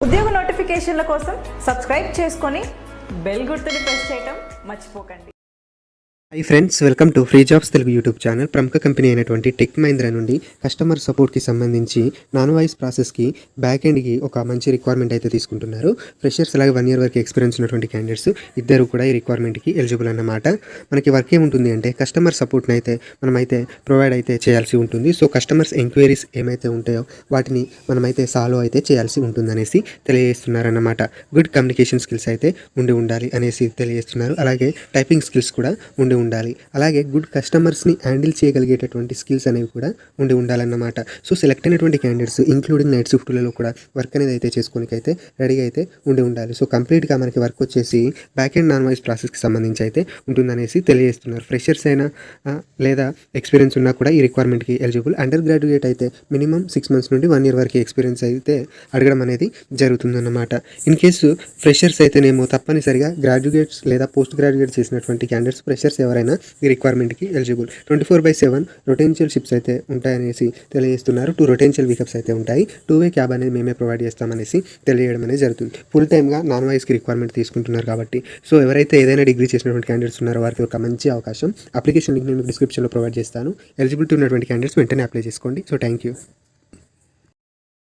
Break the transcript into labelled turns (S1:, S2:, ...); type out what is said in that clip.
S1: ఉద్యోగ నోటిఫికేషన్ల కోసం సబ్స్క్రైబ్ చేసుకొని బెల్ గుర్తుని ప్రెస్ చేయడం మర్చిపోకండి.
S2: Hi friends, welcome to free jobs Telugu YouTube channel. ప్రముఖ కంపెనీ అయినటువంటి టెక్ మహీంద్రా నుండి కస్టమర్ సపోర్ట్కి సంబంధించి నాన్ వాయిస్ ప్రాసెస్కి బ్యాక్ ఎండ్కి ఒక మంచి రిక్వైర్మెంట్ అయితే తీసుకుంటున్నారు. ఫ్రెషర్స్ అలాగే 1 year వరకు ఎక్స్పీరియన్స్ ఉన్నటువంటి క్యాండిడేట్స్ ఇద్దరు కూడా ఈ రిక్వైర్మెంట్కి ఎలిజిబుల్ అన్నమాట. మనకి వర్క్ ఏముంటుంది అంటే కస్టమర్ సపోర్ట్ని అయితే మనమైతే ప్రొవైడ్ అయితే చేయాల్సి ఉంటుంది. సో కస్టమర్స్ ఎంక్వైరీస్ ఏమైతే ఉంటాయో వాటిని మనమైతే సాల్వ్ అయితే చేయాల్సి ఉంటుందనేసి తెలియజేస్తున్నారన్నమాట. గుడ్ కమ్యూనికేషన్ స్కిల్స్ అయితే ఉండాలి అనేసి తెలియజేస్తున్నారు. అలాగే టైపింగ్ స్కిల్స్ కూడా ఉండాలి. అలాగే గుడ్ కస్టమర్స్ని హ్యాండిల్ చేయగలిగేటటువంటి స్కిల్స్ అనేవి కూడా ఉండాలన్నమాట. సో సెలెక్ట్ అయినటువంటి క్యాండిడేట్స్ ఇంక్లూడింగ్ నైట్ షిఫ్ట్లలో కూడా వర్క్ అనేది అయితే చేసుకోనికైతే రెడీగా అయితే ఉండాలి. సో కంప్లీట్గా మనకి వర్క్ వచ్చేసి బ్యాక్ అండ్ నాన్ వాయిస్ ప్రాసెస్కి సంబంధించి అయితే ఉంటుందనేసి తెలియజేస్తున్నారు. ఫ్రెషర్స్ అయినా లేదా ఎక్స్పీరియన్స్ ఉన్నా కూడా ఈ రిక్వైర్మెంట్కి ఎలిజిబుల్. అండర్ గ్రాడ్యుయేట్ అయితే మినిమం 6 months నుండి 1 year వరకు ఎక్స్పీరియన్స్ అయితే అడగడం అనేది జరుగుతుందన్నమాట. ఇన్ కేసు ఫ్రెషర్స్ అయితేనేమో తప్పనిసరిగా గ్రాడ్యుయేట్స్ లేదా పోస్ట్ గ్రాడ్యుయేట్ చేసినటువంటి క్యాండిడేట్స్ ఫ్రెషర్స్ ఎవరైనా ఈ రిక్వైర్మెంట్కి ఎలిజిబుల్. 24/7 రొటెన్షియల్ షిప్స్ అయితే ఉంటాయనేసి తెలియజేస్తున్నారు. 2 రొటెన్షియల్ వీకప్స్ అయితే ఉంటాయి. 2-way క్యాబ్ అనేది మేమే ప్రొవైడ్ చేస్తామనేసి తెలియజేయడం అనేది జరుగుతుంది. ఫుల్ టైమ్గా నాన్ వాయిస్కి రిక్వైర్మెంట్ తీసుకుంటున్నారు కాబట్టి సో ఎవరైతే ఏదైనా డిగ్రీ చేసినటువంటి క్యాండిడేట్స్ ఉన్నారో వారికి ఒక మంచి అవకాశం. అప్లికేషన్ లింక్ నేను డిస్క్రిప్షన్లో ప్రొవైడ్ చేస్తాను. ఎలిజిబిలిటీ ఉన్నటువంటి క్యాండిడేట్స్ వెంటనే అప్లై చేసుకోండి. So thank you.